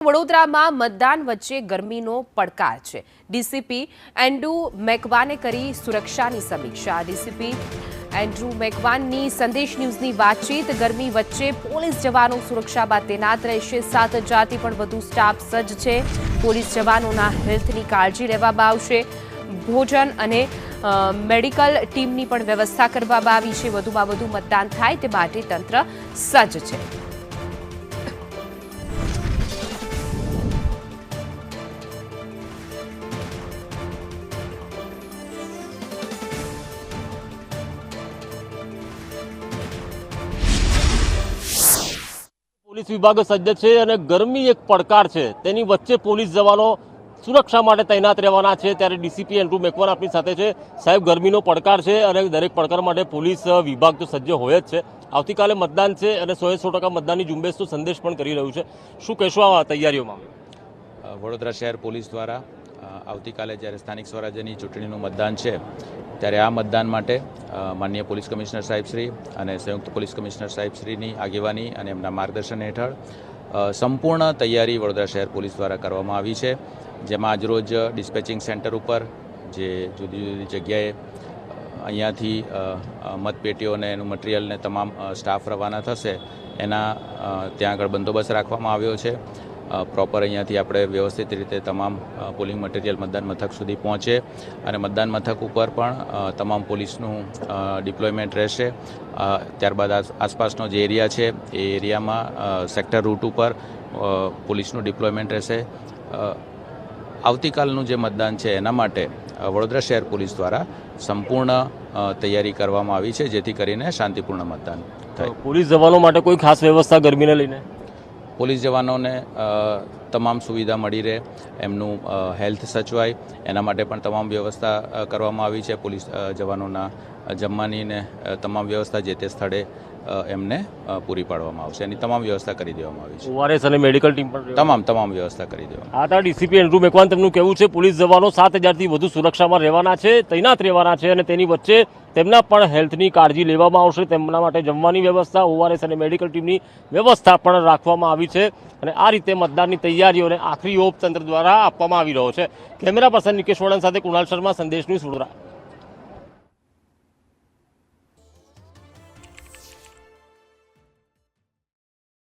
વડોદરામાં મતદાન વચ્ચે ગરમીનો પડકાર છે। ડીસીપી એન્ડ્રુ મેકવાને કરી સુરક્ષાની સમીક્ષા। ડીસીપી એન્ડ્રુ મેકવાનની સંદેશ ન્યૂઝની વાતચીત। ગરમી વચ્ચે પોલીસ જવાનો સુરક્ષામાં તૈનાત રહેશે। 7,000થી પણ વધુ સ્ટાફ સજ્જ છે। પોલીસ જવાનોના હેલ્થની કાળજી લેવામાં આવશે। ભોજન અને મેડિકલ ટીમની પણ વ્યવસ્થા કરવામાં આવી છે। વધુમાં વધુ મતદાન થાય તે માટે તંત્ર સજ્જ છે। પોલીસ વિભાગ સજ્જ છે અને ગરમી એક પડકાર છે, તેની વચ્ચે પોલીસ જવાનો સુરક્ષા માટે તૈનાત રહેવાના છે। ત્યારે ડીસીપી એન્ડ્રુ મેકવાન આપણી સાથે છે। સાહેબ, ગરમીનો પડકાર છે અને દરેક પડકાર માટે પોલીસ વિભાગ તો સજ્જ હોય જ છે। આવતીકાલે મતદાન છે અને 100% મતદાનની ઝુંબેશનો સંદેશ પણ કરી રહ્યું છે। શું કહેશો આ તૈયારીઓમાં? વડોદરા શહેર પોલીસ દ્વારા આવતીકાલે જ્યારે સ્થાનિક સ્વરાજ્યની ચૂંટણીનું મતદાન છે ત્યારે આ મતદાન માટે માનનીય પોલીસ કમિશનર સાહેબશ્રી અને સંયુક્ત પોલીસ કમિશનર સાહેબશ્રીની આગેવાની અને એમના માર્ગદર્શન હેઠળ સંપૂર્ણ તૈયારી વડોદરા શહેર પોલીસ દ્વારા કરવામાં આવી છે। જેમાં આજરોજ ડિસ્પેચિંગ સેન્ટર ઉપર જે જુદી જુદી જગ્યાએ અહીંયાથી મતપેટીઓને એનું મટીરિયલને તમામ સ્ટાફ રવાના થશે એના ત્યાં આગળ બંદોબસ્ત રાખવામાં આવ્યો છે। પ્રોપર અહીંયાથી આપણે વ્યવસ્થિત રીતે તમામ પોલિંગ મટીરિયલ મતદાન મથક સુધી પહોંચે અને મતદાન મથક ઉપર પણ તમામ પોલીસનું ડિપ્લોયમેન્ટ રહેશે। ત્યારબાદ આસપાસનો જે એરિયા છે એ એરિયામાં સેક્ટર રૂટ ઉપર પોલીસનું ડિપ્લોયમેન્ટ રહેશે। આવતીકાલનું જે મતદાન છે એના માટે વડોદરા શહેર પોલીસ દ્વારા સંપૂર્ણ તૈયારી કરવામાં આવી છે, જેથી કરીને શાંતિપૂર્ણ મતદાન થાય। પોલીસ જવાનો માટે કોઈ ખાસ વ્યવસ્થા ગરમીને લઈને? પોલીસ જવાનોને તમામ સુવિધા મળી રહે, એમનું હેલ્થ સચવાય એના માટે પણ તમામ વ્યવસ્થા કરવામાં આવી છે। પોલીસ જવાનોના જમવાની ને તમામ વ્યવસ્થા જે તે સ્થળે એમને પૂરી પાડવામાં આવશે। એની તમામ વ્યવસ્થા કરી દેવામાં આવી છે। ઓઆરએસ અને મેડિકલ ટીમ પણ તમામ વ્યવસ્થા કરી દેવામાં। આ હતા ડીસીપી એન્ડ્રુ મેકવાન। તેમનું કહેવું છે પોલીસ જવાનો 7,000થી વધુ સુરક્ષામાં રહેવાના છે, તૈનાત રહેવાના છે અને તેની વચ્ચે તેમના પણ હેલ્થની કાળજી લેવામાં આવશે। તેમના માટે જમવાની વ્યવસ્થા, ઓઆરએસ અને મેડિકલ ટીમની વ્યવસ્થા પણ રાખવામાં આવી છે અને આ રીતે મતદાનની તૈયારીઓને આખરી ઓપ તંત્ર દ્વારા આપવામાં આવી રહ્યો છે। કેમેરા પર્સન નિકેશ વડન સાથે કુણાલ શર્મા, સંદેશ ન્યૂઝ, વડોદરા।